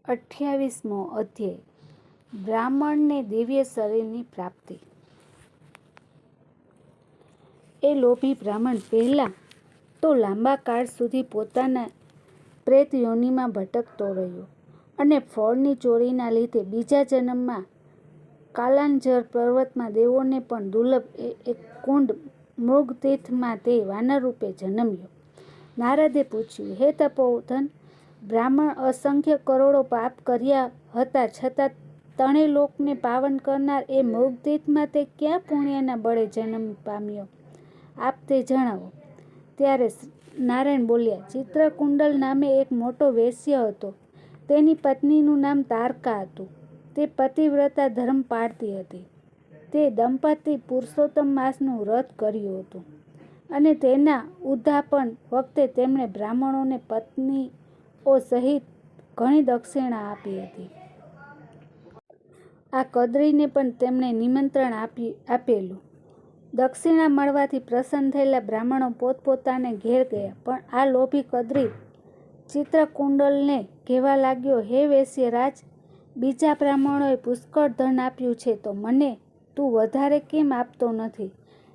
28મો અધ્યાય બ્રાહ્મણને દિવ્ય શરીરની પ્રાપ્તિ। એ લોભી બ્રાહ્મણ પહેલાં તો લાંબા કાળ સુધી પોતાના પ્રેત યોનિમાં ભટકતો રહ્યો અને ફળની ચોરીના લીધે બીજા જન્મમાં કાલાંજર પર્વતમાં દેવોને પણ દુર્લભ એક કુંડ મૃગતીર્થમાં તે વાનર રૂપે જન્મ્યો। નારદે પૂછ્યું, હે તપોધન બ્રાહ્મણ, અસંખ્ય કરોડો પાપ કર્યા હતા છતાં ત્રણેય લોકને પાવન કરનાર એ મૃગતીર્થમાં તે ક્યાં પુણ્યના બળે જન્મ પામ્યો? આપ તે જણાવો। ત્યારે નારાયણ બોલ્યા, ચિત્રકુંડલ નામે એક મોટો વૈશ્ય હતો। તેની પત્નીનું નામ તારકા હતું। તે પતિવ્રતા ધર્મ પાળતી હતી। તે દંપતી પુરુષોત્તમ માસનું વ્રત કર્યું હતું અને તેના ઉદ્યાપન વખતે તેમણે બ્રાહ્મણોને પત્નીઓ સહિત ઘણી દક્ષિણા આપી હતી। આ કદ્રીને પણ તેમણે નિમંત્રણ આપેલું। દક્ષિણા મળવાથી પ્રસન્ન થયેલા બ્રાહ્મણો પોતપોતાને ઘેર ગયા, પણ આ લોભી કદ્રી ચિત્રકુંડલને કહેવા લાગ્યો, હે વૈશ્યરાજ, બીજા બ્રાહ્મણોએ પુષ્કળ ધન આપ્યું છે તો મને તું વધારે કેમ આપતો નથી?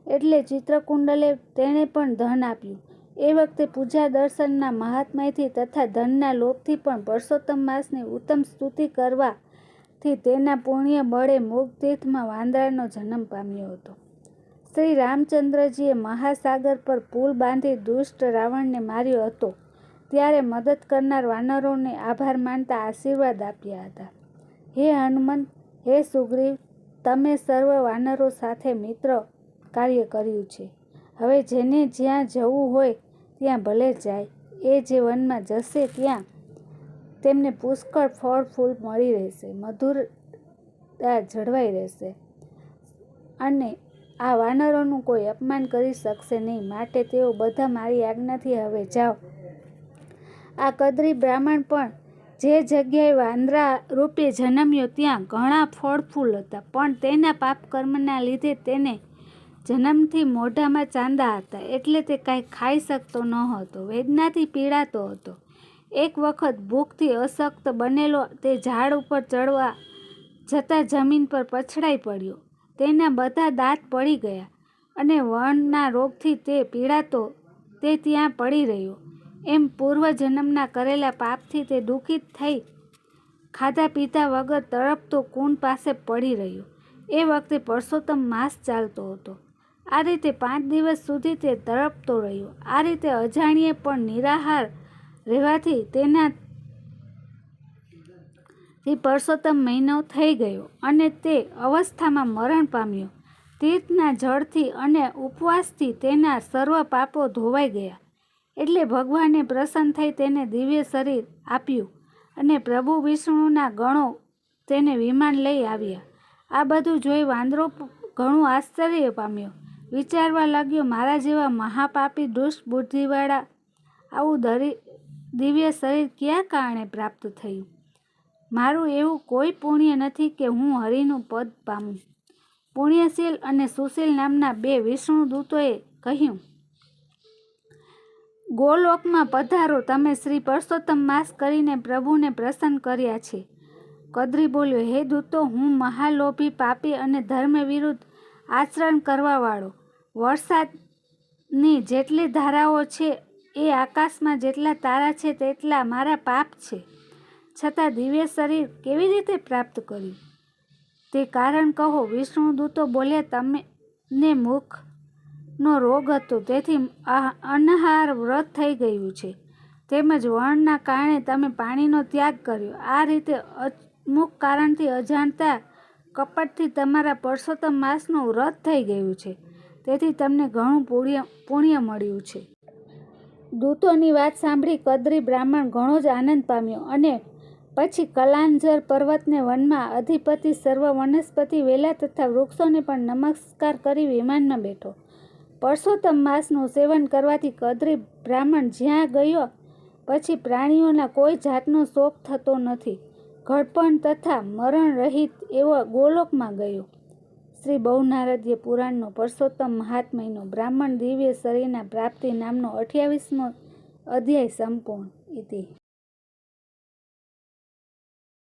એટલે ચિત્રકુંડલે તેણે પણ ધન આપ્યું। એ વખતે પૂજા દર્શનના મહાત્મ્યથી તથા ધનના લોભથી પણ પુરુષોત્તમ માસની ઉત્તમ સ્તુતિ કરવાથી તેના પુણ્ય બળે મૃગતીર્થમાં વાંદરાનો જન્મ પામ્યો હતો। શ્રી રામચંદ્રજીએ મહાસાગર પર પુલ બાંધી દુષ્ટ રાવણને માર્યો હતો ત્યારે મદદ કરનાર વાનરોને આભાર માનતા આશીર્વાદ આપ્યા હતા। હે હનુમંત, હે સુગ્રીવ, તમે સર્વ વાનરો સાથે મિત્ર કાર્ય કર્યું છે। હવે જેને જ્યાં જવું હોય ત્યાં ભલે જાય। એ જે વનમાં જશે ત્યાં તેમને પુષ્કળ ફળ ફૂલ મળી રહેશે, મધુરતા જળવાઈ રહેશે અને આ વાનરોનું કોઈ અપમાન કરી શકશે નહીં, માટે તેઓ બધા મારી આજ્ઞાથી હવે જાઓ। આ કદ્રી બ્રાહ્મણ પણ જે જગ્યાએ વાંદરા રૂપે જન્મ્યો ત્યાં ઘણા ફળ ફૂલ હતા, પણ તેના પાપ કર્મના લીધે તેને જન્મથી મોઢામાં ચાંદા હતા, એટલે તે કાંઈ ખાઈ શકતો ન હતો, વેદનાથી પીડાતો હતો। એક વખત ભૂખથી અશક્ત બનેલો તે ઝાડ ઉપર ચડવા જતાં જમીન પર પછડાઈ પડ્યો। તેના બધા દાંત પડી ગયા અને વણના રોગથી તે પીડાતો તે ત્યાં પડી રહ્યો। એમ પૂર્વજન્મના કરેલા પાપથી તે દુઃખિત થઈ ખાધા પીધા વગર તડપતો કુંડ પાસે પડી રહ્યો। એ વખતે પુરુષોત્તમ માસ ચાલતો હતો। આ રીતે 5 દિવસ સુધી તે તડપતો રહ્યો। આ રીતે અજાણ્યે પણ નિરાહાર રહેવાથી તેનાથી પુરુષોત્તમ મહિનો થઈ ગયો અને તે અવસ્થામાં મરણ પામ્યો। તીર્થના જળથી અને ઉપવાસથી તેના સર્વ પાપો ધોવાઈ ગયા। એટલે ભગવાને પ્રસન્ન થઈ તેને દિવ્ય શરીર આપ્યું અને પ્રભુ વિષ્ણુના ગણો તેને વિમાન લઈ આવ્યા। આ બધું જોઈ વાંદરો ઘણું આશ્ચર્ય પામ્યો। વિચારવા લાગ્યો, મારા જેવા મહાપાપી દુષ્ટ બુદ્ધિવાળા આવું દિવ્ય શરીર ક્યાં કારણે પ્રાપ્ત થયું? મારું એવું કોઈ પુણ્ય નથી કે હું હરિનું પદ પામું। પુણ્યશીલ અને સુશીલ નામના 2 વિષ્ણુ દૂતોએ કહ્યું, ગોલોકમાં પધારો, તમે શ્રી પુરુષોત્તમ માસ કરીને પ્રભુને પ્રસન્ન કર્યા છે। કદ્રી બોલ્યો, હે દૂતો, હું મહાલોભી, પાપી અને ધર્મ વિરુદ્ધ આચરણ કરવાવાળો, વરસાદની જેટલી ધારાઓ છે એ આકાશમાં જેટલા તારા છે તેટલા મારા પાપ છે, છતાં દિવ્ય શરીર કેવી રીતે પ્રાપ્ત કર્યું તે કારણ કહો। વિષ્ણુ દૂતો બોલ્યા, તમને મુખનો રોગ હતો તેથી અનાહાર વ્રત થઈ ગયું છે, તેમજ વણના કારણે તમે પાણીનો ત્યાગ કર્યો। આ રીતે અમુક કારણથી અજાણતા કપટથી તમારા પુરુષોત્તમ માસનું વ્રત થઈ ગયું છે, તેથી તમને ઘણું પુણ્ય મળ્યું છે। દૂતોની વાત સાંભળી કદ્રી બ્રાહ્મણ ઘણો જ આનંદ પામ્યો અને પછી કલાંજર પર્વતને વનમાં અધિપતિ સર્વ વનસ્પતિ વેલા તથા વૃક્ષોને પણ નમસ્કાર કરી વિમાનમાં બેઠો। પુરુષોત્તમ માસનું સેવન કરવાથી કદ્રી બ્રાહ્મણ જ્યાં ગયો પછી પ્રાણીઓના કોઈ જાતનો શોક થતો નથી, ઘડપણ તથા મરણ રહિત એવો ગોલોકમાં ગયો। શ્રી બહુનારદીય પુરાણનો પુરુષોત્તમ મહાત્મ્યનો બ્રાહ્મણ દિવ્ય શરીરના પ્રાપ્તિ નામનો 28મો અધ્યાય સંપૂર્ણ। ઇતિ।